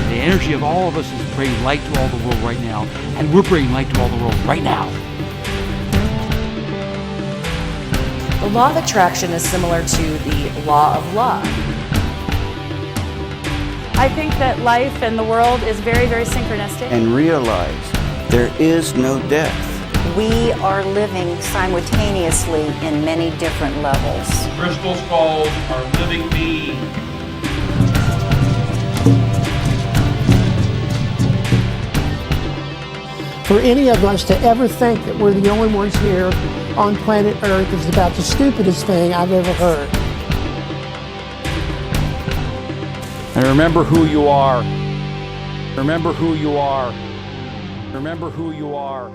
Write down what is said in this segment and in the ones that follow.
The energy of all of us is bringing light to all the world right now, and we're bringing light to all the world right now. The law of attraction is similar to the law of love. I think that life and the world is very, very synchronistic. And realize there is no death. We are living simultaneously in many different levels. Crystal skulls are living beings. For any of us to ever think that we're the only ones here on planet Earth is about the stupidest thing I've ever heard. And remember who you are. Remember who you are. Remember who you are.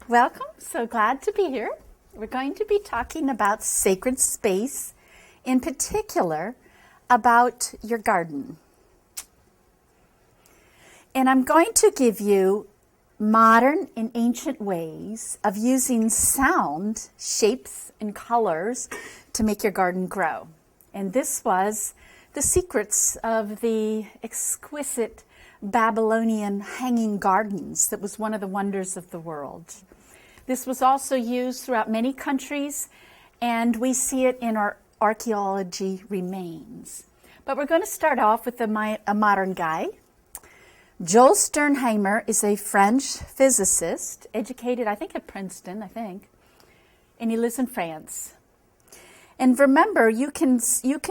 Welcome, so glad to be here. We're going to be talking about sacred space, in particular about your garden. And I'm going to give you modern and ancient ways of using sound, shapes, and colors to make your garden grow. And this was the secrets of the exquisite Babylonian hanging gardens that was one of the wonders of the world. This was also used throughout many countries, and we see it in our archaeology remains. But we're going to start off with a modern guy. Jules Sternheimer is a French physicist, educated, I think, at Princeton, and he lives in France. And remember, you can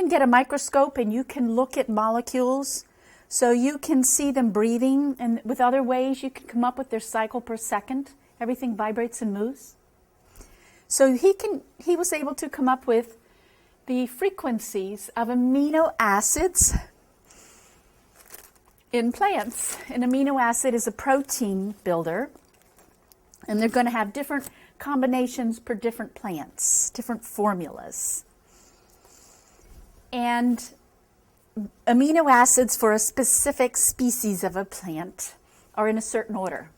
get a microscope and you can look at molecules, so you can see them breathing, and with other ways you can come up with their cycle per second. Everything vibrates and moves. So he was able to come up with the frequencies of amino acids in plants. An amino acid is a protein builder, and they're going to have different combinations per different plants, different formulas. And amino acids for a specific species of a plant are in a certain order.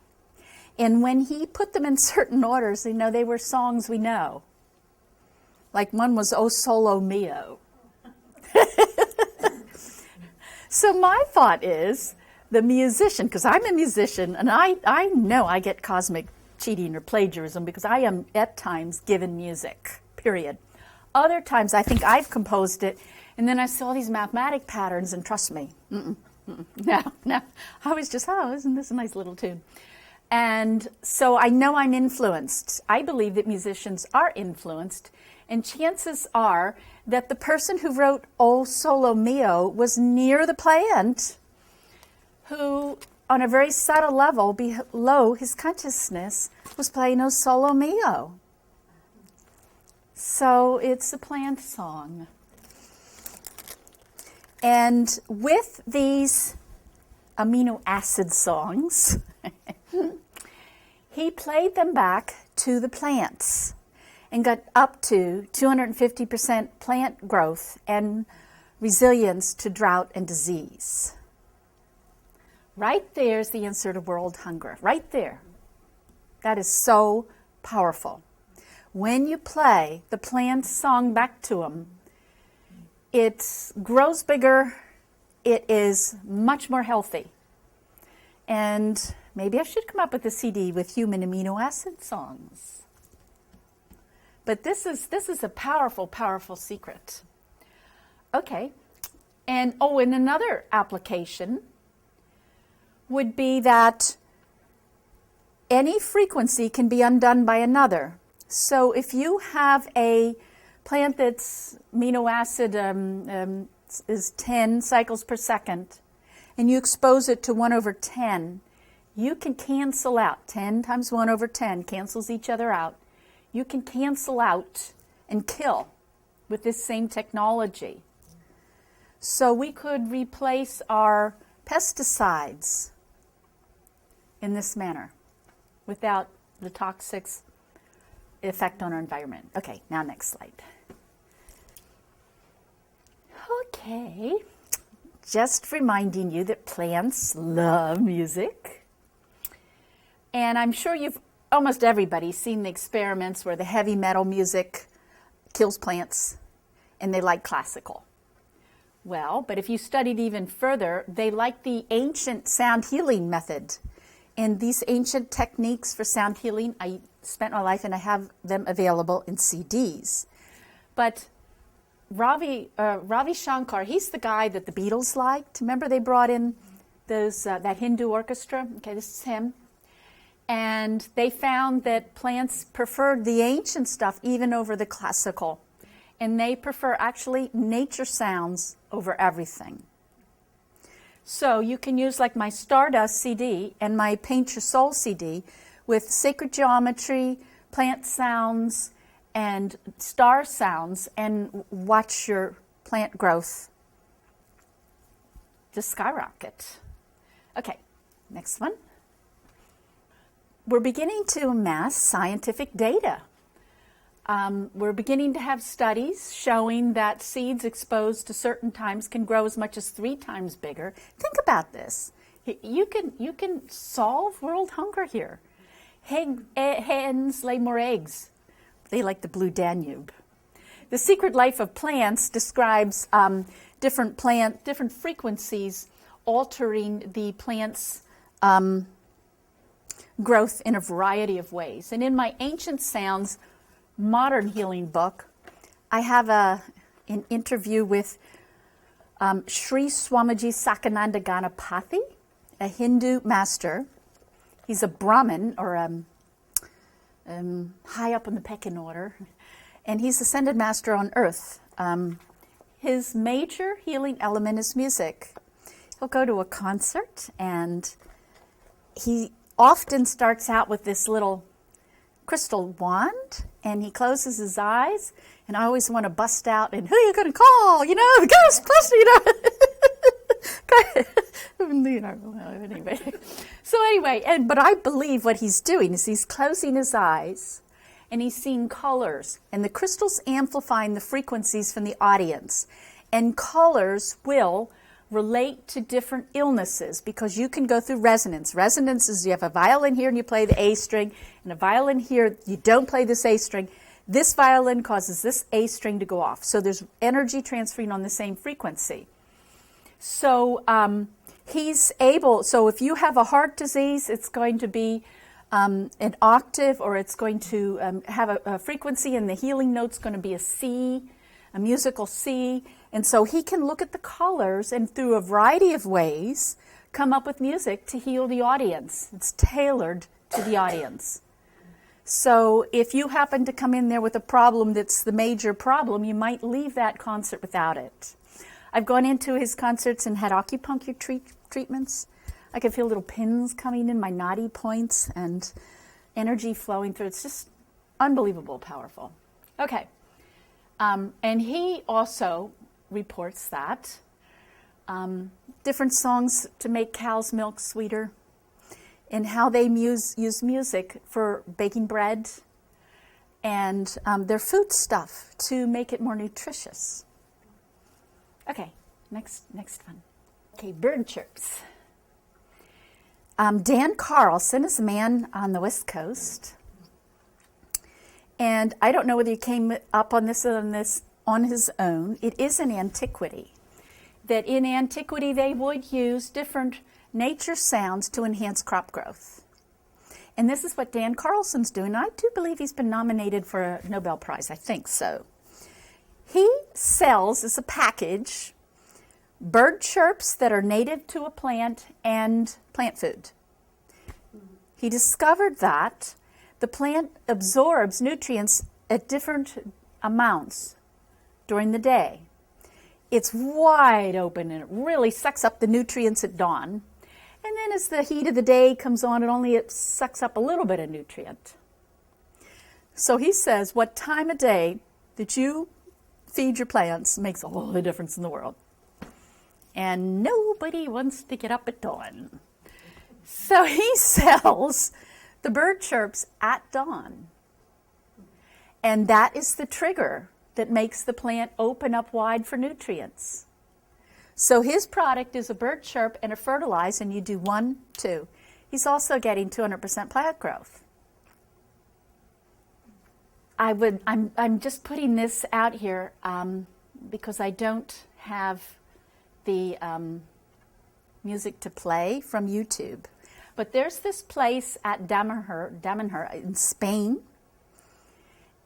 And when he put them in certain orders, they were songs we know. Like one was O Solo Mio. So my thought is, the musician, because I'm a musician, and I know I get cosmic cheating or plagiarism because I am at times given music, period. Other times I think I've composed it, and then I saw these mathematic patterns, and trust me, no. I was just, isn't this a nice little tune? And so I know I'm influenced. I believe that musicians are influenced, and chances are that the person who wrote O Solo Mio was near the plant who, on a very subtle level below his consciousness, was playing O Solo Mio. So it's a plant song. And with these amino acid songs, he played them back to the plants and got up to 250% plant growth and resilience to drought and disease. Right there's the answer to world hunger. Right there. That is so powerful. When you play the plant song back to them, it grows bigger. It is much more healthy. And maybe I should come up with a CD with human amino acid songs. But this is a powerful, powerful secret. Okay. And and another application would be that any frequency can be undone by another. So if you have a plant that's amino acid is 10 cycles per second, and you expose it to 1/10, you can cancel out. 10 times 1/10 cancels each other out. You can cancel out and kill with this same technology. So we could replace our pesticides in this manner without the toxic effect on our environment. Okay, now next slide. Okay, just reminding you that plants love music. And I'm sure almost everybody's seen the experiments where the heavy metal music kills plants and they like classical. Well, but if you studied even further, they like the ancient sound healing method. And these ancient techniques for sound healing, I spent my life and I have them available in CDs. But Ravi Shankar, he's the guy that the Beatles liked. Remember they brought in that Hindu orchestra? Okay, this is him. And they found that plants preferred the ancient stuff even over the classical. And they prefer actually nature sounds over everything. So you can use like my Stardust CD and my Paint Your Soul CD with sacred geometry, plant sounds, and star sounds, and watch your plant growth just skyrocket. Okay, next one. We're beginning to amass scientific data. We're beginning to have studies showing that seeds exposed to certain times can grow as much as 3 times bigger. Think about this. You can solve world hunger here. Hens lay more eggs. They like the blue Danube. The Secret Life of Plants describes different frequencies altering the plant's growth in a variety of ways. And in my Ancient Sounds Modern Healing book, I have an interview with Sri Swamiji Sakananda Ganapathy, a Hindu master. He's a Brahmin, or high up in the pecking order, and he's ascended master on earth. His major healing element is music. He'll go to a concert, and he often starts out with this little crystal wand, and he closes his eyes, and I always want to bust out, and who are you going to call? You know, the Ghostbuster, anyway. So anyway, but I believe what he's doing is he's closing his eyes, and he's seeing colors, and the crystal's amplifying the frequencies from the audience, and colors will relate to different illnesses, because you can go through resonance. Resonance is you have a violin here and you play the A string, and a violin here, you don't play this A string. This violin causes this A string to go off. So there's energy transferring on the same frequency. So he's able, so if you have a heart disease, it's going to be an octave, or it's going to have a frequency, and the healing note's going to be a C, a musical C. And so he can look at the colors and through a variety of ways come up with music to heal the audience. It's tailored to the audience. So if you happen to come in there with a problem that's the major problem, you might leave that concert without it. I've gone into his concerts and had acupuncture treatments. I can feel little pins coming in my knotty points and energy flowing through. It's just unbelievable powerful. Okay. And he also reports that different songs to make cow's milk sweeter, and how they use music for baking bread and their food stuff to make it more nutritious. Okay, next one. Okay, bird chirps. Dan Carlson is a man on the West Coast. And I don't know whether he came up on this on his own. It is an antiquity. That in antiquity they would use different nature sounds to enhance crop growth. And this is what Dan Carlson's doing. I do believe he's been nominated for a Nobel Prize. I think so. He sells as a package bird chirps that are native to a plant and plant food. He discovered that the plant absorbs nutrients at different amounts during the day. It's wide open and it really sucks up the nutrients at dawn. And then as the heat of the day comes on, it sucks up a little bit of nutrient. So he says what time of day that you feed your plants makes all the difference in the world. And nobody wants to get up at dawn. So he sells the bird chirps at dawn. And that is the trigger that makes the plant open up wide for nutrients. So his product is a bird chirp and a fertilize, and you do 1, 2. He's also getting 200% plant growth. I'm just putting this out here because I don't have the music to play from YouTube. But there's this place at Danaher in Spain.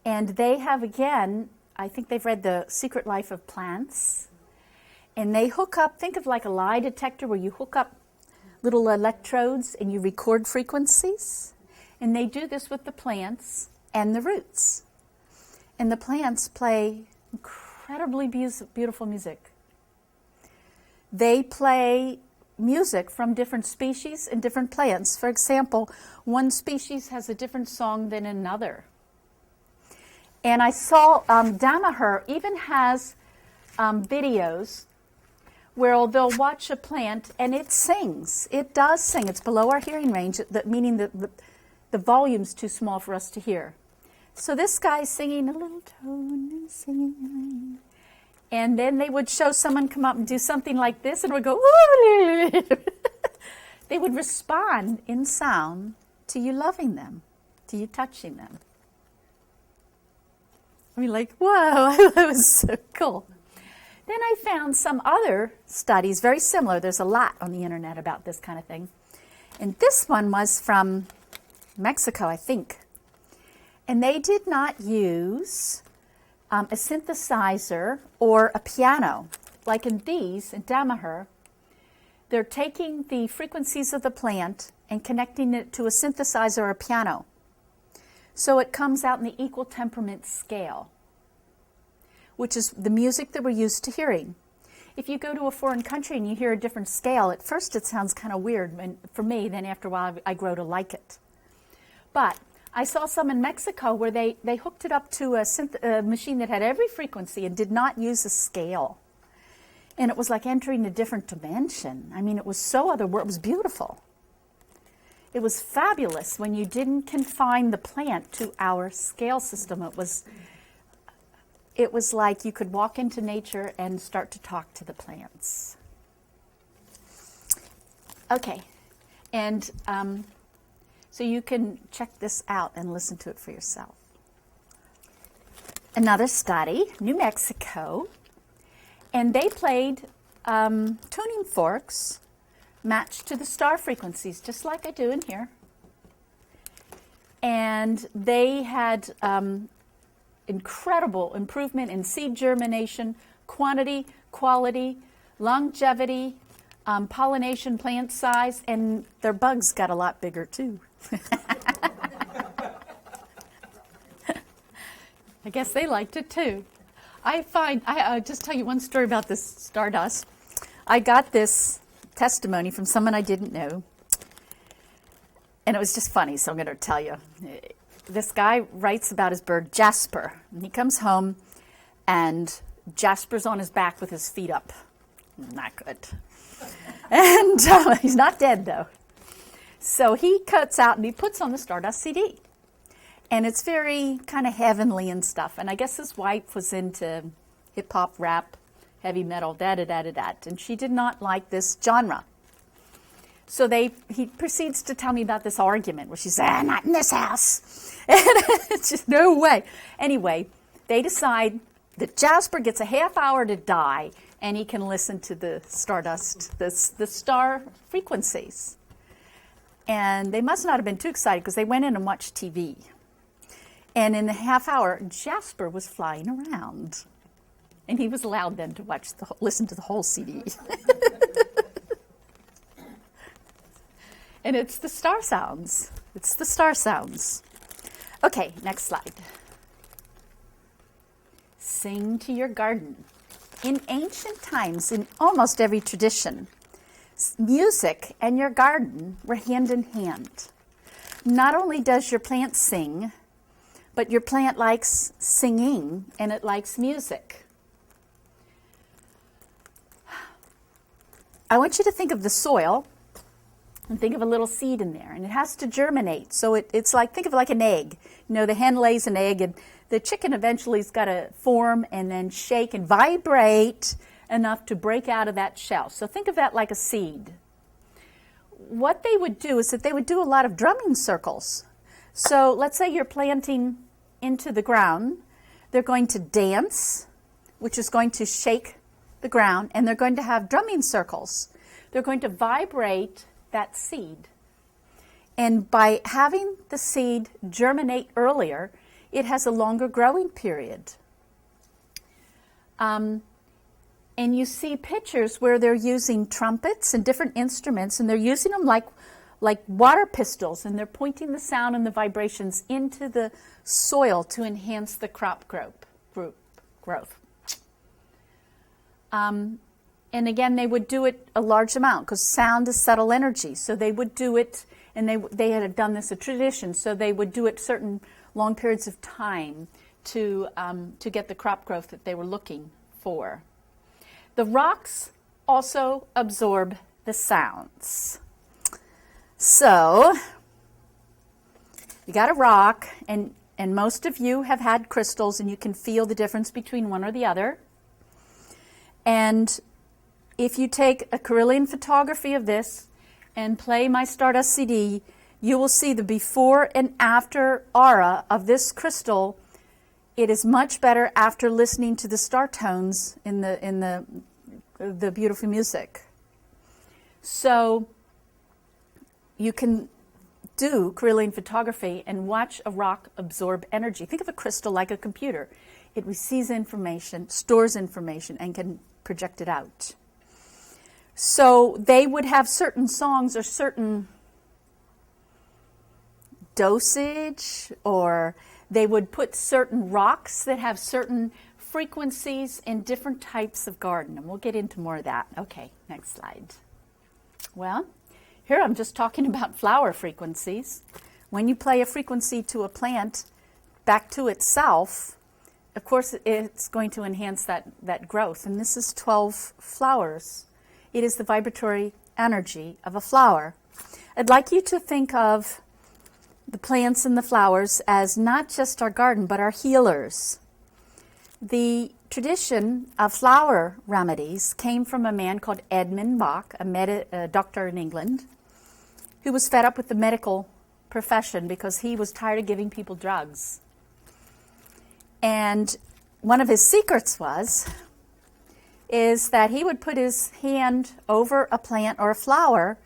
And they have, again, I think they've read The Secret Life of Plants. And they hook up, think of like a lie detector where you hook up little electrodes and you record frequencies. And they do this with the plants and the roots. And the plants play incredibly beautiful music. They play music from different species and different plants. For example, one species has a different song than another. And I saw Danaher even has videos where they'll watch a plant and it sings. It does sing. It's below our hearing range, meaning that the volume's too small for us to hear. So this guy's singing a little tone and singing. And then they would show someone come up and do something like this and would go, ooh. They would respond in sound to you loving them, to you touching them. I mean, like, whoa, that was so cool. Then I found some other studies, very similar. There's a lot on the internet about this kind of thing. And this one was from Mexico, I think. And they did not use a synthesizer or a piano. Like in these, in Danaher, they're taking the frequencies of the plant and connecting it to a synthesizer or a piano. So it comes out in the equal temperament scale, which is the music that we're used to hearing. If you go to a foreign country and you hear a different scale, at first it sounds kind of weird for me, then after a while I grow to like it. But I saw some in Mexico where they hooked it up to a machine that had every frequency and did not use a scale. And it was like entering a different dimension. I mean, it was so it was beautiful. It was fabulous when you didn't confine the plant to our scale system. It was like you could walk into nature and start to talk to the plants. Okay, and so you can check this out and listen to it for yourself. Another study, New Mexico, and they played tuning forks matched to the star frequencies, just like I do in here. And they had incredible improvement in seed germination, quantity, quality, longevity, pollination, plant size, and their bugs got a lot bigger too. I guess they liked it too. I'll just tell you one story about this stardust. I got this testimony from someone I didn't know, and it was just funny, so I'm going to tell you. This guy writes about his bird Jasper, and he comes home, and Jasper's on his back with his feet up. Not good. And he's not dead, though. So he cuts out and he puts on the Stardust CD. And it's very kind of heavenly and stuff. And I guess his wife was into hip-hop, rap, heavy metal, da-da-da-da-da. And she did not like this genre. So he proceeds to tell me about this argument where she says, not in this house. And it's just no way. Anyway, they decide that Jasper gets a half hour to die, and he can listen to the stardust, the star frequencies. And they must not have been too excited because they went in and watched TV. And in the half hour, Jasper was flying around. And he was allowed then to listen to the whole CD. And it's the star sounds. It's the star sounds. Okay, next slide. Sing to your garden. In ancient times, in almost every tradition, music and your garden were hand in hand. Not only does your plant sing, but your plant likes singing and it likes music. I want you to think of the soil and think of a little seed in there, and it has to germinate. So it's like, think of it like an egg. You know, the hen lays an egg, and the chicken eventually's got to form and then shake and vibrate enough to break out of that shell. So think of that like a seed. What they would do is that they would do a lot of drumming circles. So let's say you're planting into the ground. They're going to dance, which is going to shake the ground, and they're going to have drumming circles. They're going to vibrate that seed. And by having the seed germinate earlier, it has a longer growing period. And you see pictures where they're using trumpets and different instruments, and they're using them like water pistols, and they're pointing the sound and the vibrations into the soil to enhance the crop growth. And again, they would do it a large amount because sound is subtle energy. So they would do it, and they had done this a tradition. So they would do it certain long periods of time to get the crop growth that they were looking for. The rocks also absorb the sounds. So you got a rock, and most of you have had crystals, and you can feel the difference between one or the other. And if you take a Carillion photography of this and play my Stardust CD, you will see the before and after aura of this crystal. It is much better after listening to the star tones in the beautiful music. So you can do Carillion photography and watch a rock absorb energy. Think of a crystal like a computer. It receives information, stores information, and can project it out. So they would have certain songs or certain dosage, or they would put certain rocks that have certain frequencies in different types of garden. And we'll get into more of that. Okay, next slide. Well, here I'm just talking about flower frequencies. When you play a frequency to a plant back to itself, of course it's going to enhance that growth. And this is 12 flowers. It is the vibratory energy of a flower. I'd like you to think of the plants and the flowers as not just our garden, but our healers. The tradition of flower remedies came from a man called Edmund Bach, a doctor in England, who was fed up with the medical profession because he was tired of giving people drugs. And one of his secrets is that he would put his hand over a plant or a flower,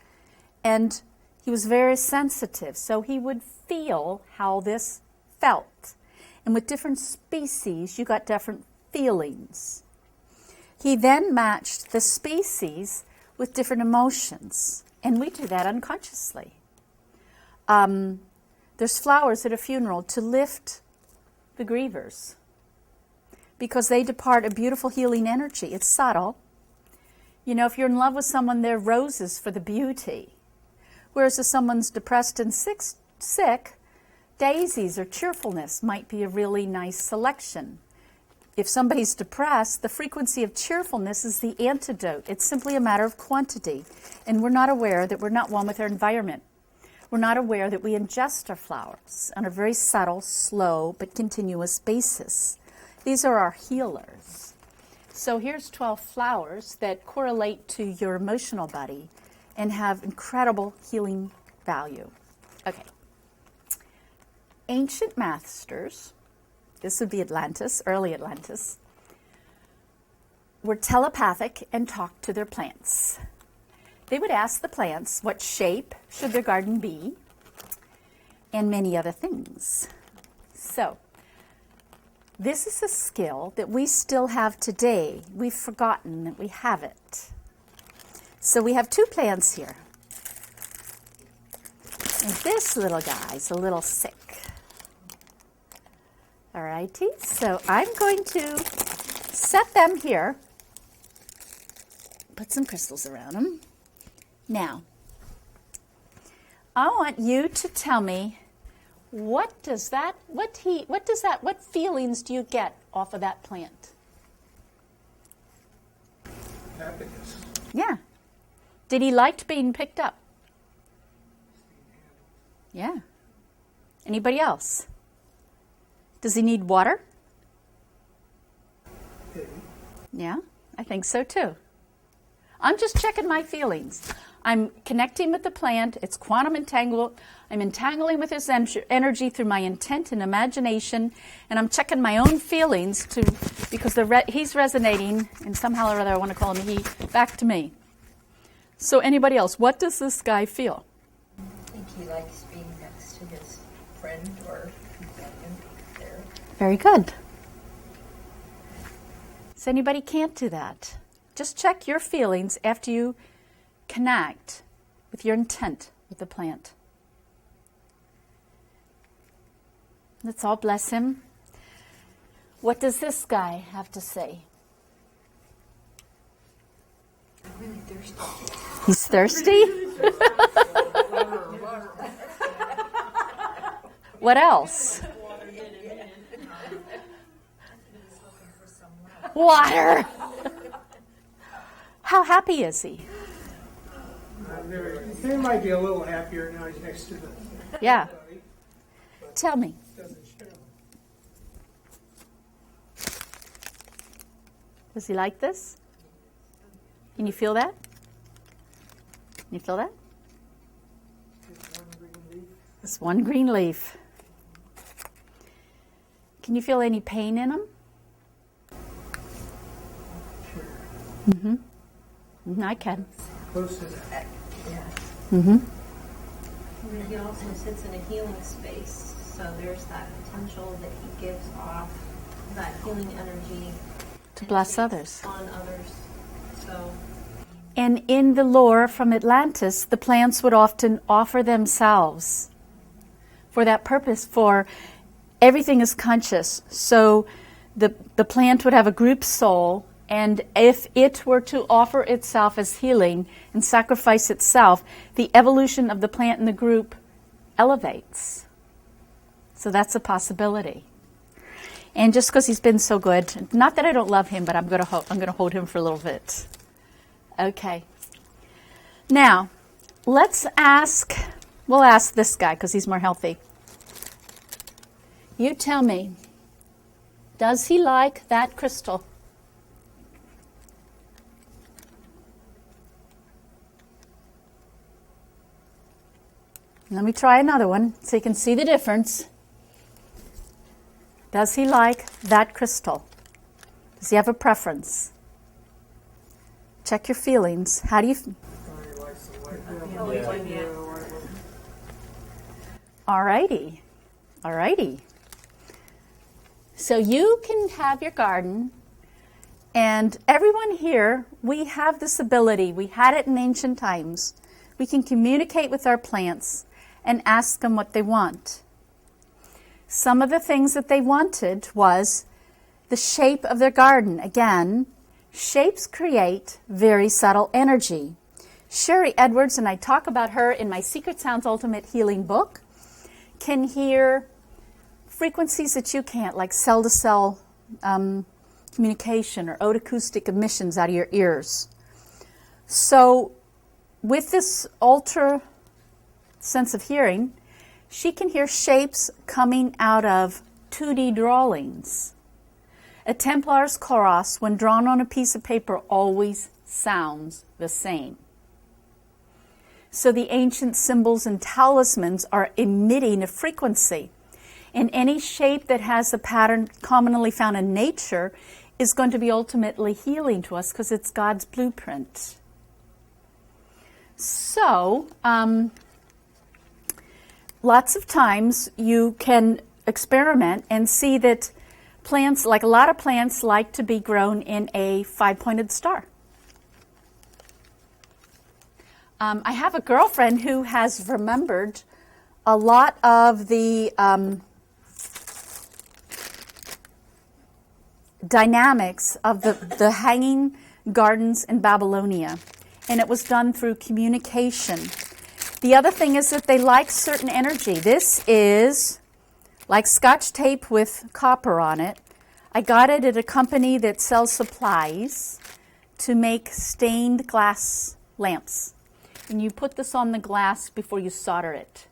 and he was very sensitive, so he would feel how this felt. And with different species, you got different feelings. He then matched the species with different emotions, and we do that unconsciously. There's flowers at a funeral to lift the grievers, because they depart a beautiful healing energy. It's subtle. You know, if you're in love with someone, they're roses for the beauty. Whereas if someone's depressed and sick, daisies or cheerfulness might be a really nice selection. If somebody's depressed, the frequency of cheerfulness is the antidote. It's simply a matter of quantity. And we're not aware that we're not one with our environment. We're not aware that we ingest our flowers on a very subtle, slow, but continuous basis. These are our healers. So here's 12 flowers that correlate to your emotional body and have incredible healing value. Okay. Ancient masters, this would be Atlantis, early Atlantis, were telepathic and talked to their plants. They would ask the plants what shape should their garden be, and many other things. So, this is a skill that we still have today. We've forgotten that we have it. So we have two plants here. And this little guy's a little sick. All righty, so I'm going to set them here. Put some crystals around them. Now, I want you to tell me what feelings do you get off of that plant? Happiness. Yeah. Did he like being picked up? Yeah. Anybody else? Does he need water? Yeah, I think so too. I'm just checking my feelings. I'm connecting with the plant. It's quantum entangled. I'm entangling with his energy through my intent and imagination, and I'm checking my own feelings because he's resonating, and somehow or other I want to call him he back to me. So anybody else, what does this guy feel? I think he likes being next to his friend or companion there. Very good. So anybody can't do that. Just check your feelings after you connect with your intent with the plant. Let's all bless him. What does this guy have to say? I'm really thirsty. He's thirsty? What else? Water. How happy is he? He might be a little happier now he's next to the. Yeah. Tell me. Does he like this? Can you feel that? Can you feel that? It's one green leaf. Can you feel any pain in him? Mm-hmm. Mm-hmm, I can. Close to that. Yeah. Mm-hmm. And he also sits in a healing space, so there's that potential that he gives off that healing energy To bless others. on others. So And in the lore from Atlantis, the plants would often offer themselves for that purpose, for everything is conscious. So the plant would have a group soul, and if it were to offer itself as healing and sacrifice itself, the evolution of the plant in the group elevates. So that's a possibility. And just because he's been so good, not that I don't love him, but I'm going to hold him for a little bit. Okay. Now, we'll ask this guy because he's more healthy. You tell me, does he like that crystal? Let me try another one so you can see the difference. Does he like that crystal? Does he have a preference? Check your feelings. How do you... All righty. All righty. So you can have your garden, and everyone here, we have this ability. We had it in ancient times. We can communicate with our plants and ask them what they want. Some of the things that they wanted was the shape of their garden. Again, shapes create very subtle energy. Sherry Edwards, and I talk about her in my Secret Sounds Ultimate Healing book, can hear frequencies that you can't, like cell-to-cell communication or otoacoustic emissions out of your ears. So with this ultra sense of hearing, she can hear shapes coming out of 2D drawings. A Templar's cross, when drawn on a piece of paper, always sounds the same. So the ancient symbols and talismans are emitting a frequency. And any shape that has a pattern commonly found in nature is going to be ultimately healing to us because it's God's blueprint. So, lots of times you can experiment and see that plants, like a lot of plants, like to be grown in a 5-pointed star. I have a girlfriend who has remembered a lot of the dynamics of the hanging gardens in Babylonia, and it was done through communication. The other thing is that they like certain energy. This is like Scotch tape with copper on it. I got it at a company that sells supplies to make stained glass lamps. And you put this on the glass before you solder it.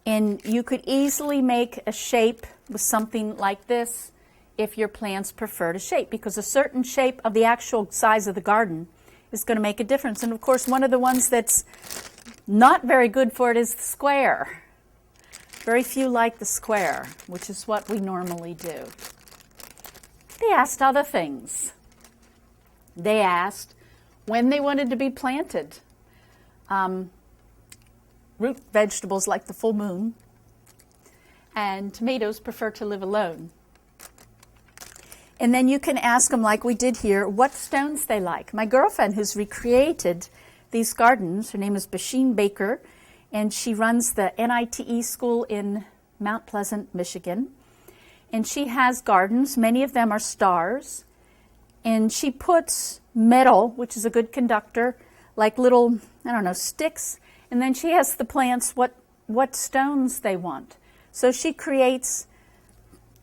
And you could easily make a shape with something like this if your plants prefer to shape, because a certain shape of the actual size of the garden is going to make a difference. And of course, one of the ones that's not very good for it is the square. Very few like the square, which is what we normally do. They asked other things. They asked when they wanted to be planted. Root vegetables like the full moon, and tomatoes prefer to live alone. And then you can ask them, like we did here, what stones they like. My girlfriend, who's recreated these gardens, her name is Basheen Baker, and she runs the NITE school in Mount Pleasant, Michigan. And she has gardens. Many of them are stars. And she puts metal, which is a good conductor, like little, sticks. And then she asks the plants what stones they want. So she creates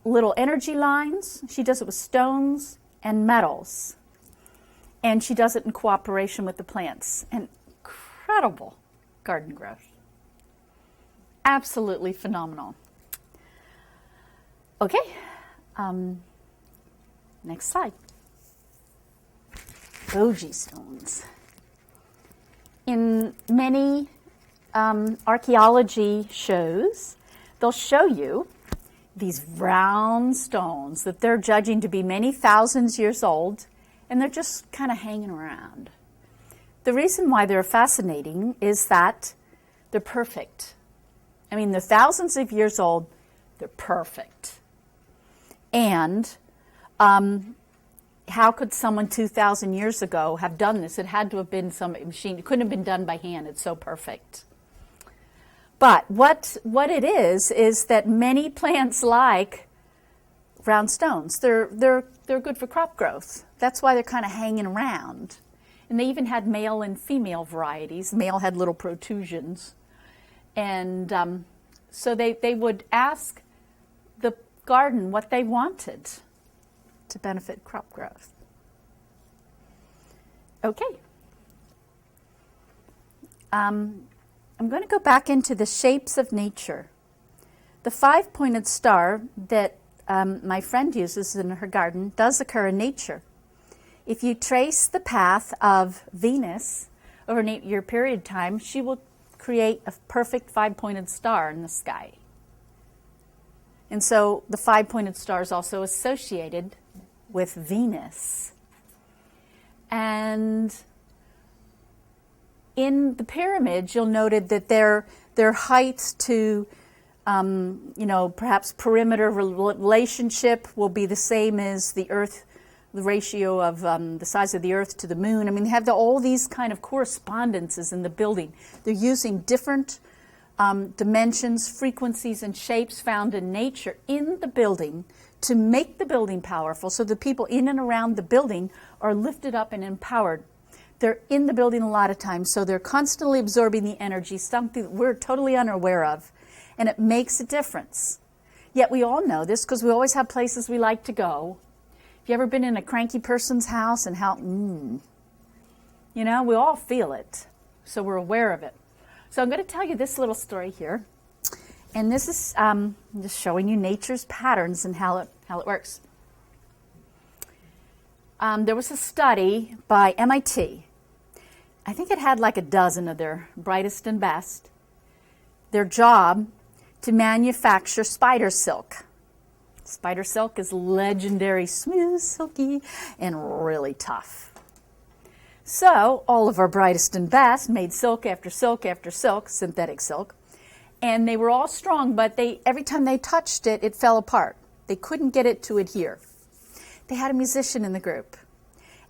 little energy lines. She does it with stones and metals. And she does it in cooperation with the plants. And incredible garden growth. Absolutely phenomenal. Okay, next slide. Goji stones. In many archaeology shows, they'll show you these round stones that they're judging to be many thousands years old, and they're just kind of hanging around. The reason why they're fascinating is that they're perfect. I mean, they're thousands of years old, they're perfect. And how could someone 2,000 years ago have done this? It had to have been some machine. It couldn't have been done by hand. It's so perfect. But what it is that many plants like round stones. They're good for crop growth. That's why they're kind of hanging around. And they even had male and female varieties. Male had little protrusions. And so they would ask the garden what they wanted to benefit crop growth. Okay. I'm going to go back into the shapes of nature. The 5-pointed star that my friend uses in her garden does occur in nature. If you trace the path of Venus over an 8-year period time, she will create a perfect 5-pointed star in the sky. And so the 5-pointed star is also associated with Venus. And in the pyramids, you'll note that their heights to, perhaps perimeter relationship will be the same as the Earth, the ratio of the size of the Earth to the Moon. I mean, they have all these kind of correspondences in the building. They're using different dimensions, frequencies, and shapes found in nature in the building to make the building powerful, so the people in and around the building are lifted up and empowered. They're in the building a lot of times, so they're constantly absorbing the energy, something that we're totally unaware of, and it makes a difference. Yet we all know this because we always have places we like to go. Have you ever been in a cranky person's house and how, we all feel it, so we're aware of it. So I'm going to tell you this little story here. And this is just showing you nature's patterns and how it works. There was a study by MIT. I think it had like a dozen of their brightest and best. Their job to manufacture spider silk. Spider silk is legendary, smooth, silky, and really tough. So all of our brightest and best made silk after silk after silk, synthetic silk, and they were all strong, but every time they touched it, it fell apart. They couldn't get it to adhere. They had a musician in the group,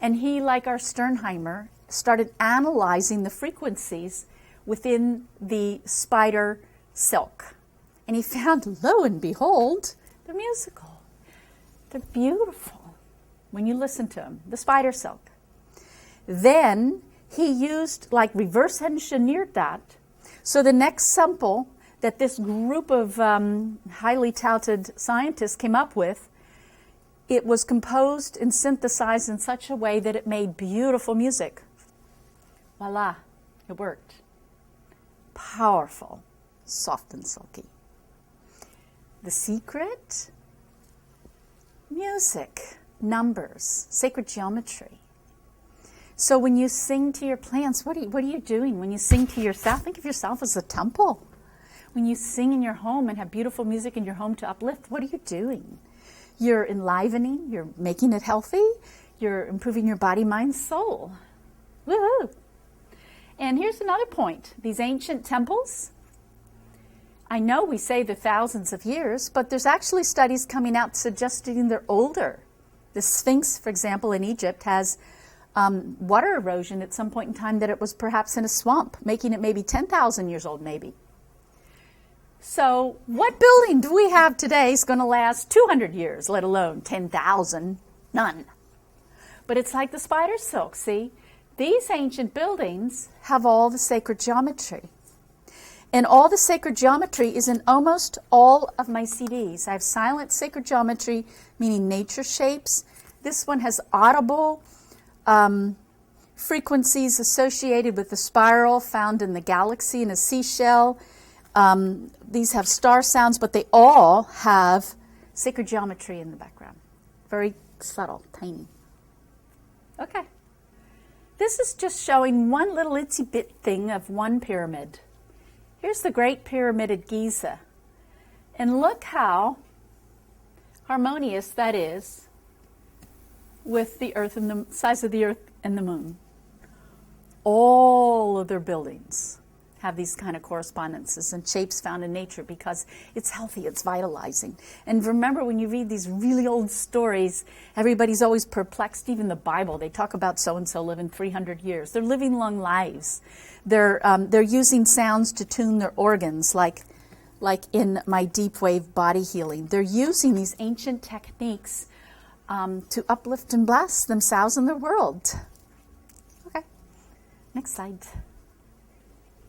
and he, like our Sternheimer, started analyzing the frequencies within the spider silk. And he found, lo and behold, they're musical. They're beautiful when you listen to them, the spider silk. Then he used, like, reverse engineered that. So the next sample that this group of highly touted scientists came up with, it was composed and synthesized in such a way that it made beautiful music. Voila, it worked. Powerful, soft and silky. The secret? Music, numbers, sacred geometry. So when you sing to your plants, what are you doing? When you sing to yourself, think of yourself as a temple. When you sing in your home and have beautiful music in your home to uplift, what are you doing? You're enlivening, you're making it healthy, you're improving your body, mind, soul. Woohoo! And here's another point. These ancient temples, I know we say they're thousands of years, but there's actually studies coming out suggesting they're older. The Sphinx, for example, in Egypt has water erosion at some point in time that it was perhaps in a swamp, making it maybe 10,000 years old, maybe. So what building do we have today is going to last 200 years, let alone 10,000? None. But it's like the spider silk, see? These ancient buildings have all the sacred geometry. And all the sacred geometry is in almost all of my CDs. I have silent sacred geometry, meaning nature shapes. This one has audible frequencies associated with the spiral found in the galaxy in a seashell. These have star sounds, but they all have sacred geometry in the background. Very subtle, tiny. Okay. This is just showing one little itsy bit thing of one pyramid. Here's the Great Pyramid at Giza. And look how harmonious that is with the earth and the size of the earth and the moon. All of their buildings have these kind of correspondences and shapes found in nature because it's healthy, it's vitalizing. And remember, when you read these really old stories, everybody's always perplexed. Even the Bible, they talk about so-and-so living 300 years. They're living long lives. They're using sounds to tune their organs, like in my deep wave body healing. They're using these ancient techniques to uplift and bless themselves and their world. Okay, next slide.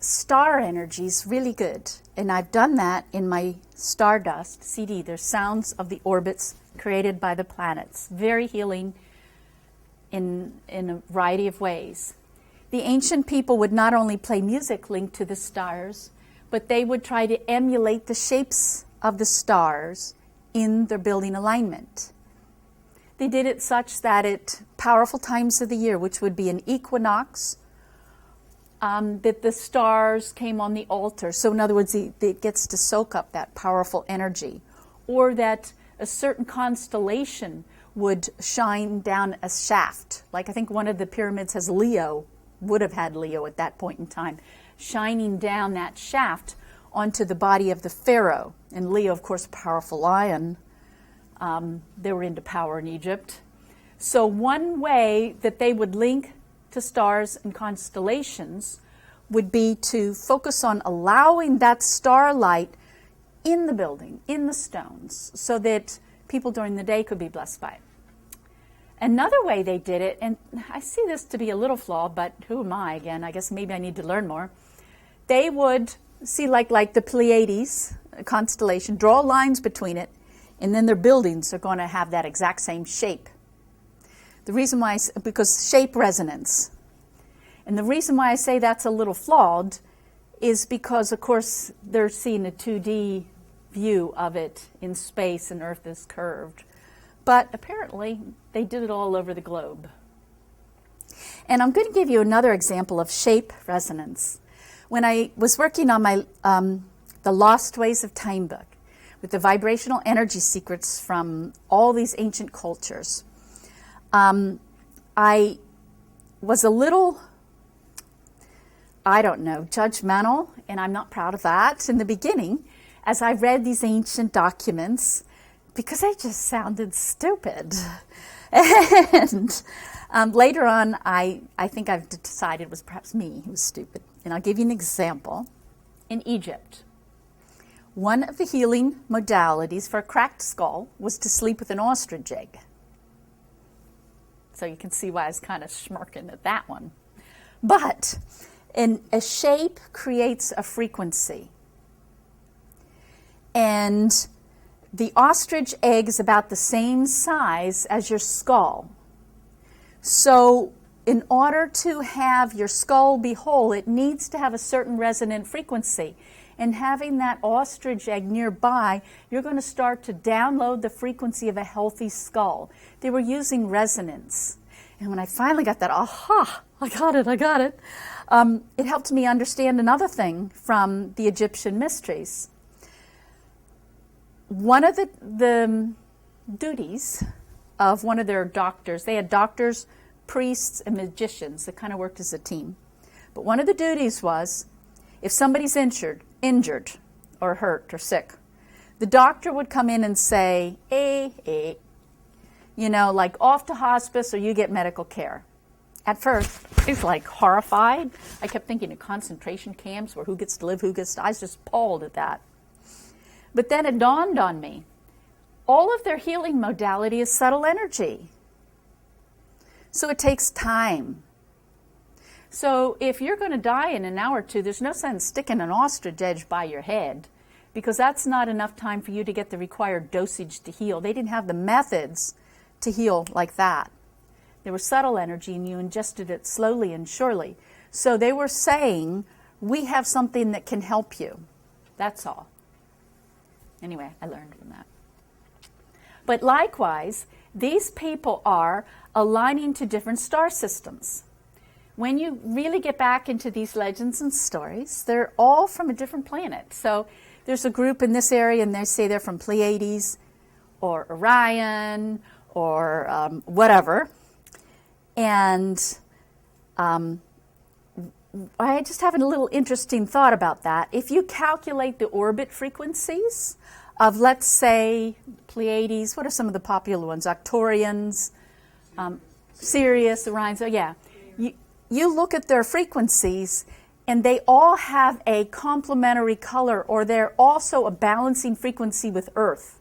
Star energy is really good, and I've done that in my Stardust CD. There's sounds of the orbits created by the planets. Very healing in a variety of ways. The ancient people would not only play music linked to the stars, but they would try to emulate the shapes of the stars in their building alignment. They did it such that at powerful times of the year, which would be an equinox, that the stars came on the altar. So in other words, it gets to soak up that powerful energy. Or that a certain constellation would shine down a shaft. Like I think one of the pyramids has Leo, would have had Leo at that point in time, shining down that shaft onto the body of the pharaoh. And Leo, of course, powerful lion. They were into power in Egypt. So one way that they would link to stars and constellations would be to focus on allowing that starlight in the building, in the stones, so that people during the day could be blessed by it. Another way they did it, and I see this to be a little flawed, but who am I again? I guess maybe I need to learn more. They would see like the Pleiades constellation, draw lines between it, and then their buildings are going to have that exact same shape. The reason why, because shape resonance. And the reason why I say that's a little flawed is because, of course, they're seeing a 2D view of it in space and Earth is curved. But apparently, they did it all over the globe. And I'm going to give you another example of shape resonance. When I was working on my The Lost Ways of Time book, with the vibrational energy secrets from all these ancient cultures. I was a little, I don't know, judgmental, and I'm not proud of that in the beginning, as I read these ancient documents, because they just sounded stupid. And later on, I think I've decided it was perhaps me who was stupid. And I'll give you an example. In Egypt, one of the healing modalities for a cracked skull was to sleep with an ostrich egg. So you can see why I was kind of smirking at that one. But a shape creates a frequency. And the ostrich egg is about the same size as your skull. So in order to have your skull be whole, it needs to have a certain resonant frequency. And having that ostrich egg nearby, you're going to start to download the frequency of a healthy skull. They were using resonance. And when I finally got that, aha, I got it, it helped me understand another thing from the Egyptian mysteries. One of the duties of one of their doctors, they had doctors, priests, and magicians that kind of worked as a team. But one of the duties was, if somebody's injured or hurt or sick, the doctor would come in and say, hey, like off to hospice or you get medical care. At first, I was like horrified. I kept thinking of concentration camps where who gets to live, who gets to, I was just appalled at that. But then it dawned on me, all of their healing modality is subtle energy. So it takes time. So if you're going to die in an hour or two, there's no sense sticking an ostrich edge by your head, because that's not enough time for you to get the required dosage to heal. They didn't have the methods to heal like that. There was subtle energy and you ingested it slowly and surely. So they were saying, we have something that can help you. That's all. Anyway, I learned from that. But likewise, these people are aligning to different star systems. When you really get back into these legends and stories, they're all from a different planet. So there's a group in this area, and they say they're from Pleiades or Orion or whatever. And I just have a little interesting thought about that. If you calculate the orbit frequencies of, let's say, Pleiades, what are some of the popular ones? Arcturians, Sirius, Orion, so yeah. You look at their frequencies, and they all have a complementary color, or they're also a balancing frequency with Earth.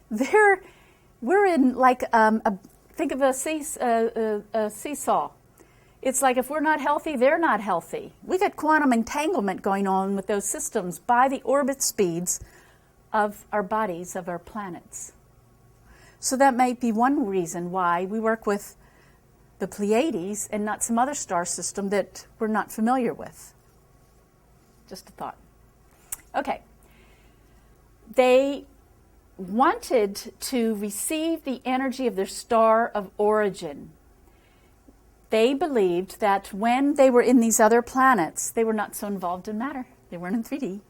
We're in like, think of a seesaw. It's like if we're not healthy, they're not healthy. We got quantum entanglement going on with those systems by the orbit speeds of our bodies, of our planets. So that might be one reason why we work with the Pleiades and not some other star system that we're not familiar with. Just a thought. Okay. They wanted to receive the energy of their star of origin. They believed that when they were in these other planets, they were not so involved in matter. They weren't in 3D.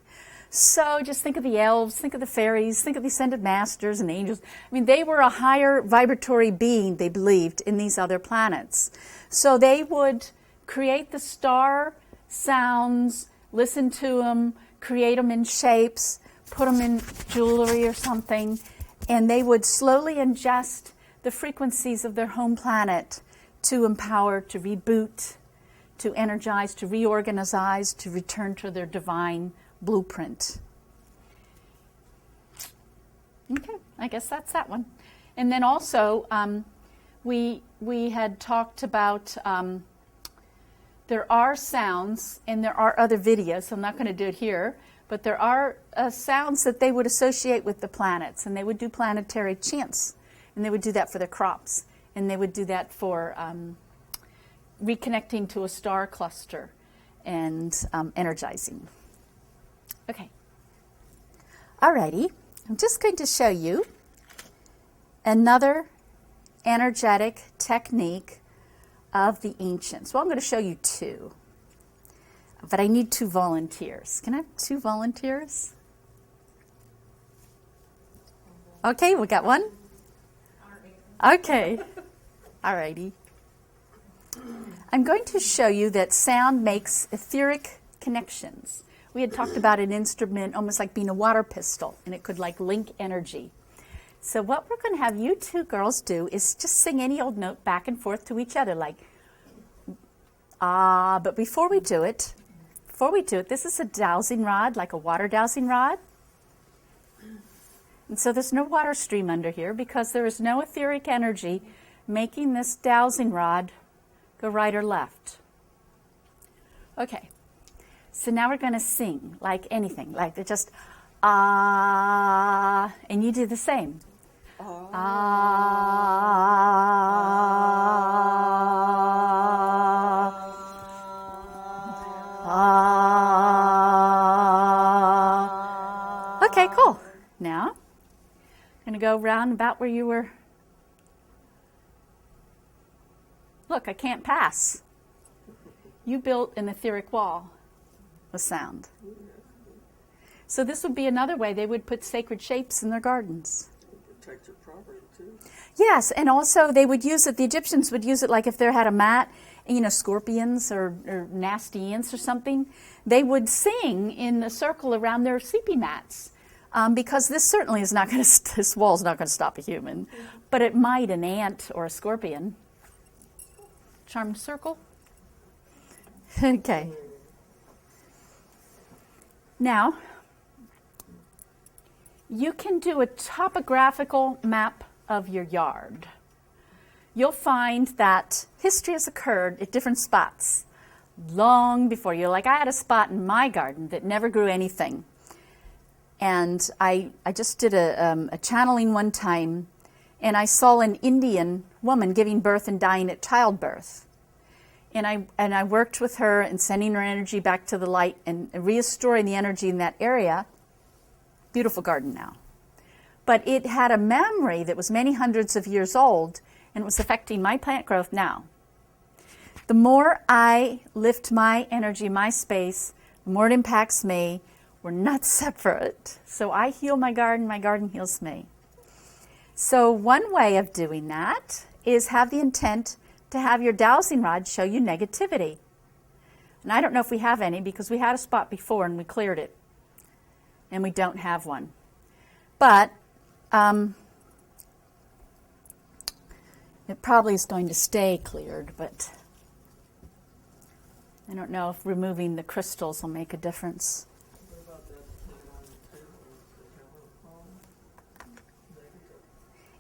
So just think of the elves, think of the fairies, think of the ascended masters and angels. I mean, they were a higher vibratory being, they believed, in these other planets. So they would create the star sounds, listen to them, create them in shapes, put them in jewelry or something, and they would slowly ingest the frequencies of their home planet to empower, to reboot, to energize, to reorganize, to return to their divine blueprint. Okay, I guess that's that one. And then also, we had talked about there are sounds, and there are other videos, so I'm not going to do it here, but there are sounds that they would associate with the planets, and they would do planetary chants, and they would do that for their crops, and they would do that for reconnecting to a star cluster and energizing. Okay. Alrighty, I'm just going to show you another energetic technique of the ancients. Well, I'm going to show you two, but I need 2 volunteers. Can I have 2 volunteers? Okay, we got one? Okay. All righty. I'm going to show you that sound makes etheric connections. We had talked about an instrument almost like being a water pistol, and it could like link energy. So what we're going to have you two girls do is just sing any old note back and forth to each other, like ah. But before we do it, this is a dowsing rod, like a water dowsing rod. And so there's no water stream under here because there is no etheric energy making this dowsing rod go right or left. Okay, so now we're going to sing like anything, like they're just ah, and you do the same. Okay, cool. Now, I'm going to go round about where you were. Look, I can't pass. You built an etheric wall of sound. So this would be another way they would put sacred shapes in their gardens. Protect your property too. Yes, and also they would use it, the Egyptians would use it like if they had a mat, scorpions or nasty ants or something, they would sing in a circle around their sleeping mats. Because this certainly is not going to, this wall is not going to stop a human, but it might an ant or a scorpion. Charmed circle. Okay. Now, you can do a topographical map of your yard. You'll find that history has occurred at different spots long before you. Like I had a spot in my garden that never grew anything. And I just did a channeling one time, and I saw an Indian woman giving birth and dying at childbirth. And I worked with her and sending her energy back to the light and restoring the energy in that area. Beautiful garden now. But it had a memory that was many hundreds of years old, and it was affecting my plant growth now. The more I lift my energy, my space, the more it impacts me. We're not separate. So I heal my garden heals me. So one way of doing that is have the intent to have your dowsing rod show you negativity. And I don't know if we have any because we had a spot before and we cleared it. And we don't have one. But it probably is going to stay cleared, but I don't know if removing the crystals will make a difference.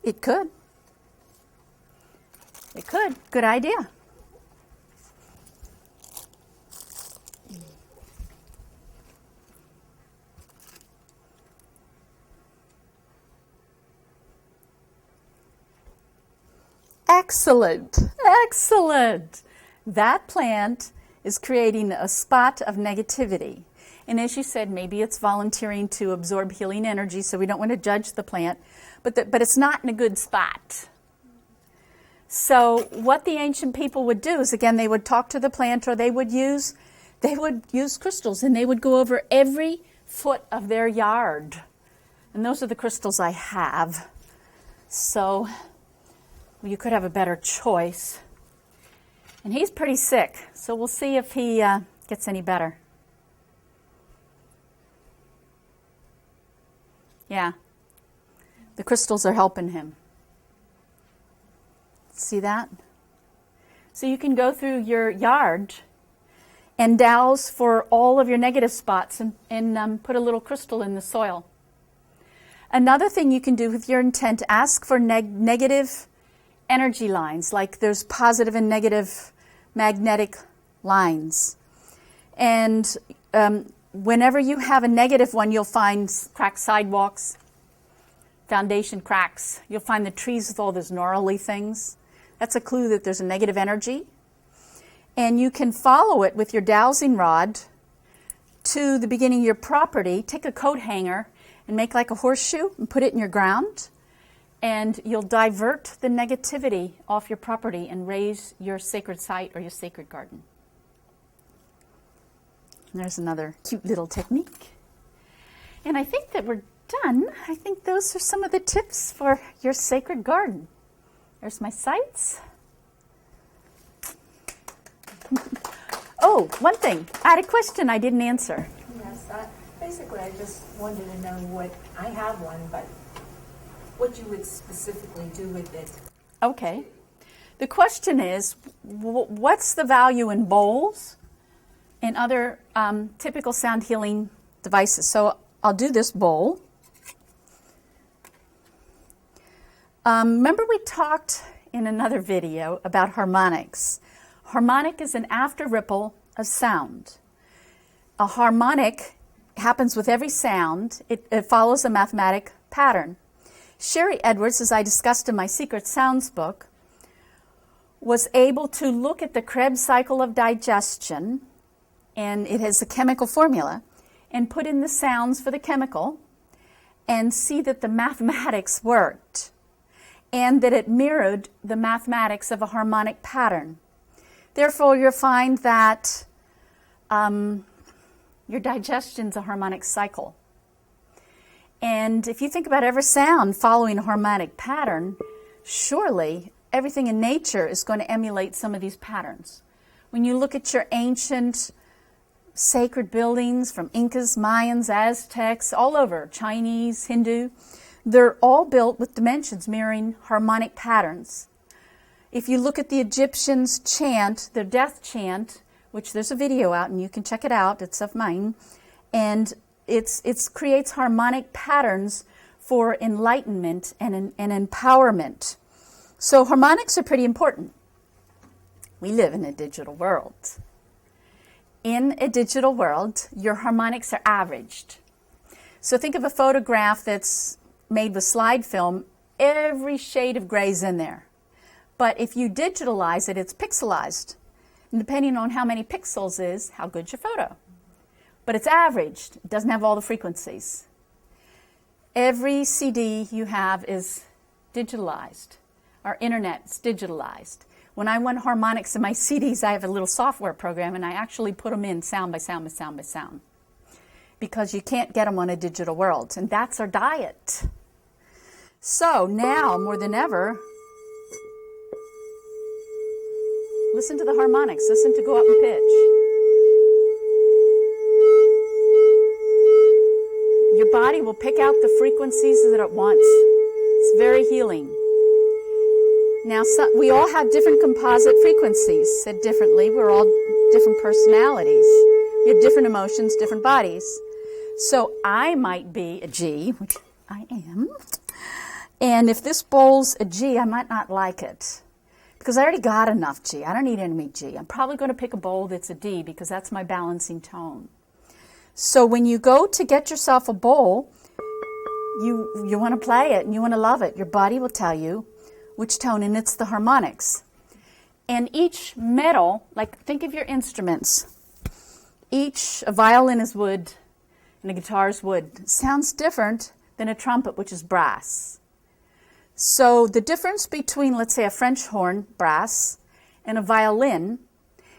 It could. It could. Good idea. Excellent. Excellent. That plant is creating a spot of negativity. And as you said, maybe it's volunteering to absorb healing energy, so we don't want to judge the plant, but it's not in a good spot. So what the ancient people would do is, again, they would talk to the plant, or they would use crystals, and they would go over every foot of their yard. And those are the crystals I have. So you could have a better choice. And he's pretty sick, so we'll see if he gets any better. Yeah. The crystals are helping him. See that? So you can go through your yard and douse for all of your negative spots and put a little crystal in the soil. Another thing you can do with your intent, ask for negative energy lines, like there's positive and negative magnetic lines. And whenever you have a negative one, you'll find cracked sidewalks, foundation cracks. You'll find the trees with all those gnarly things. That's a clue that there's a negative energy. And you can follow it with your dowsing rod to the beginning of your property. Take a coat hanger and make like a horseshoe and put it in your ground. And you'll divert the negativity off your property and raise your sacred site or your sacred garden. And there's another cute little technique. And I think that we're done. I think those are some of the tips for your sacred garden. There's my sights. Oh, one thing. I had a question I didn't answer. Yes, basically I just wanted to know what, I have one, but what you would specifically do with it. Okay. The question is, what's the value in bowls and other typical sound healing devices? So I'll do this bowl. Remember we talked in another video about harmonics. Harmonic is an after ripple of sound. A harmonic happens with every sound. It follows a mathematic pattern. Sherry Edwards, as I discussed in my Secret Sounds book, was able to look at the Krebs cycle of digestion, and it has a chemical formula, and put in the sounds for the chemical and see that the mathematics worked and that it mirrored the mathematics of a harmonic pattern. Therefore, you'll find that your digestion's a harmonic cycle. And if you think about every sound following a harmonic pattern, surely everything in nature is going to emulate some of these patterns. When you look at your ancient sacred buildings from Incas, Mayans, Aztecs, all over, Chinese, Hindu, they're all built with dimensions mirroring harmonic patterns. If you look at the Egyptians' chant, their death chant, which there's a video out and you can check it out, it's of mine, and it creates harmonic patterns for enlightenment and empowerment. So harmonics are pretty important. We live in a digital world. In a digital world, your harmonics are averaged. So think of a photograph that's made with slide film. Every shade of gray is in there. But if you digitalize it, it's pixelized. And depending on how many pixels is, how good's your photo. But it's averaged. It doesn't have all the frequencies. Every CD you have is digitalized. Our internet's digitalized. When I want harmonics in my CDs, I have a little software program, and I actually put them in sound by sound by sound by sound. Because you can't get them on a digital world. And that's our diet. So now, more than ever, listen to the harmonics. Listen to go up in pitch. Your body will pick out the frequencies that it wants. It's very healing. Now, we all have different composite frequencies, said differently. We're all different personalities. We have different emotions, different bodies. So I might be a G, which I am. And if this bowl's a G, I might not like it. Because I already got enough G. I don't need any G. I'm probably going to pick a bowl that's a D because that's my balancing tone. So when you go to get yourself a bowl, you want to play it and you want to love it. Your body will tell you which tone, and it's the harmonics. And each metal, like think of your instruments. A violin is wood and a guitar is wood. Sounds different than a trumpet, which is brass. So the difference between, let's say, a French horn, brass, and a violin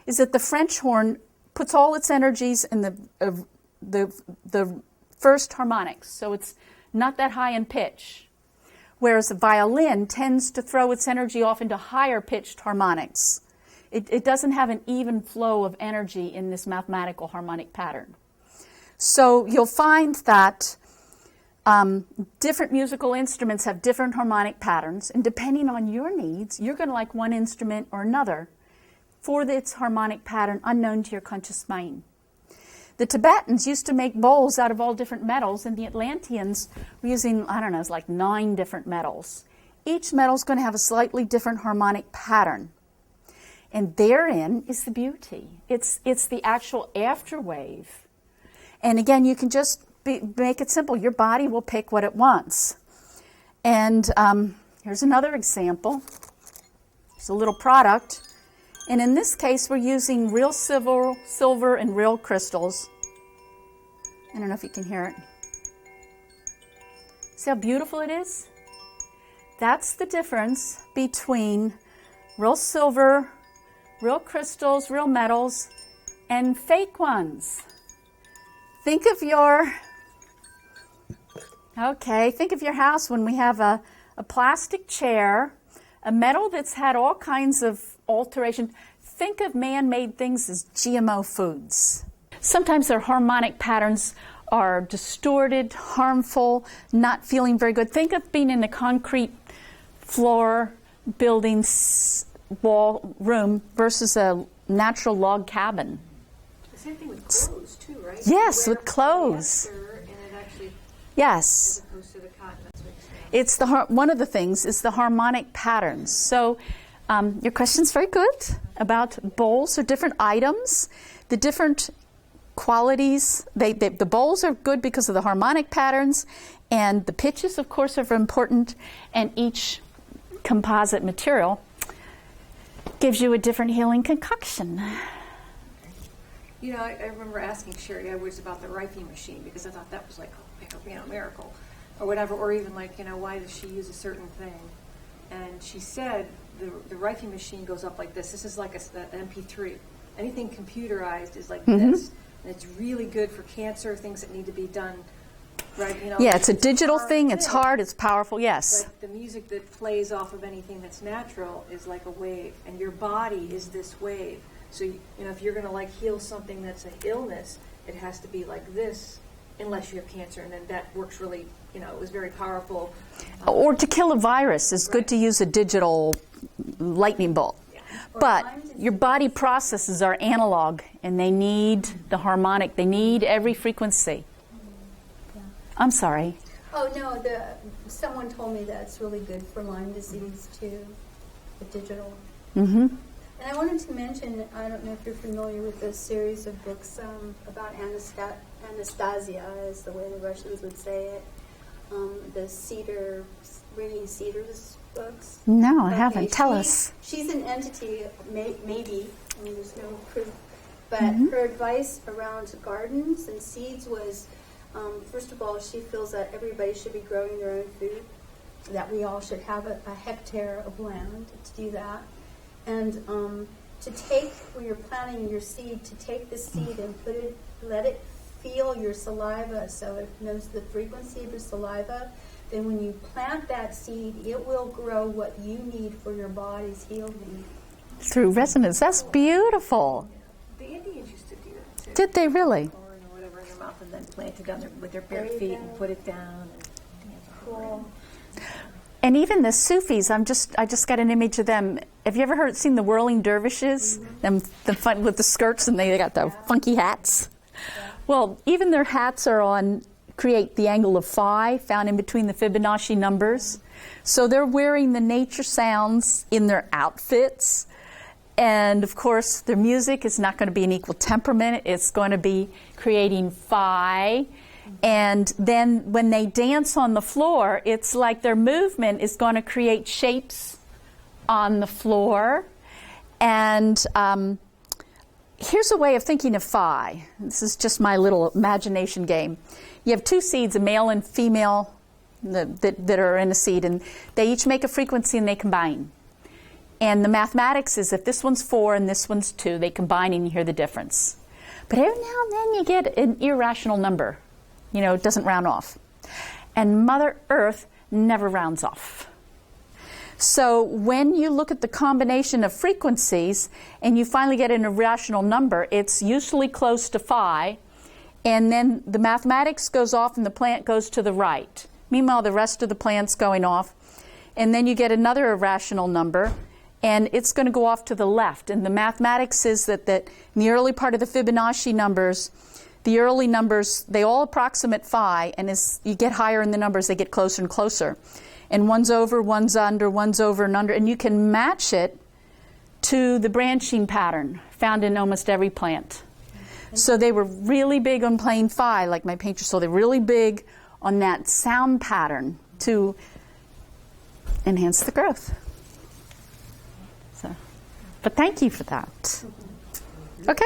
is that the French horn puts all its energies in the first harmonics, so it's not that high in pitch. Whereas a violin tends to throw its energy off into higher pitched harmonics. It doesn't have an even flow of energy in this mathematical harmonic pattern. So you'll find that different musical instruments have different harmonic patterns, and depending on your needs, you're going to like one instrument or another for its harmonic pattern unknown to your conscious mind. The Tibetans used to make bowls out of all different metals, and the Atlanteans were using, it's like 9 different metals. Each metal is going to have a slightly different harmonic pattern. And therein is the beauty. It's the actual afterwave. And again, you can just make it simple. Your body will pick what it wants. And here's another example. It's a little product. And in this case, we're using real silver and real crystals. I don't know if you can hear it. See how beautiful it is? That's the difference between real silver, real crystals, real metals, and fake ones. Think of your Okay, think of your house when we have a plastic chair, a metal that's had all kinds of alteration. Think of man-made things as GMO foods. Sometimes their harmonic patterns are distorted, harmful, not feeling very good. Think of being in a concrete floor building wall room versus a natural log cabin. The same thing with clothes too, right? Yes, with clothes. And it actually, yes. as opposed to the cotton, that's what you're saying. It's one of the things is the harmonic patterns. So your question's very good about bowls or different items, the different qualities. The bowls are good because of the harmonic patterns, and the pitches, of course, are important, and each composite material gives you a different healing concoction. You know, I remember asking Sherry Edwards about the reiki machine because I thought that was like a miracle or whatever, or even like, why does she use a certain thing? And she said the reiki machine goes up like this. This is like an MP3. Anything computerized is like this. And it's really good for cancer, things that need to be done, right? Yeah, it's a digital thing. It's hard. It's powerful. Yes. But the music that plays off of anything that's natural is like a wave, and your body is this wave. So if you're going to heal something that's an illness, it has to be like this, unless you have cancer, and then that works really. It was very powerful. Or to kill a virus, it's good to use a digital lightning bolt. But your body processes are analog, and they need the harmonic. They need every frequency. Yeah. I'm sorry. Oh, no, someone told me that's really good for Lyme disease, too, the digital. Mm-hmm. And I wanted to mention, I don't know if you're familiar with this series of books about Anastasia, is the way the Russians would say it. The Reading Cedars books. No, I haven't. Tell us. She's an entity, maybe, there's no proof, but her advice around gardens and seeds was, first of all, she feels that everybody should be growing their own food, that we all should have a hectare of land to do that, and to take, when you're planting your seed, to take the seed and let it feel your saliva, so it knows the frequency of your saliva. Then when you plant that seed, it will grow what you need for your body's healing. Through resonance. That's beautiful. The Indians used to do that too. Did they really? Or whatever in their mouth, and then plant it down there with their bare feet and put it down. Cool. And even the Sufis, I just got an image of them. Have you ever seen the whirling dervishes? Them the fun with the skirts, and they got the funky hats. Well, even their hats are create the angle of phi found in between the Fibonacci numbers. So they're wearing the nature sounds in their outfits. And of course, their music is not going to be an equal temperament. It's going to be creating phi. And then when they dance on the floor, it's like their movement is going to create shapes on the floor. And here's a way of thinking of phi. This is just my little imagination game. You have two seeds, a male and female, that are in a seed, and they each make a frequency and they combine. And the mathematics is if this one's 4 and this one's 2, they combine and you hear the difference. But every now and then you get an irrational number. It doesn't round off. And Mother Earth never rounds off. So when you look at the combination of frequencies and you finally get an irrational number, it's usually close to phi, and then the mathematics goes off and the plant goes to the right. Meanwhile, the rest of the plant's going off, and then you get another irrational number, and it's going to go off to the left. And the mathematics is that in the early part of the Fibonacci numbers, the early numbers, they all approximate phi, and as you get higher in the numbers, they get closer and closer. And one's over, one's under, one's over and under, and you can match it to the branching pattern found in almost every plant. So they were really big on playing phi, like my painter, so they're really big on that sound pattern to enhance the growth. But thank you for that. Okay.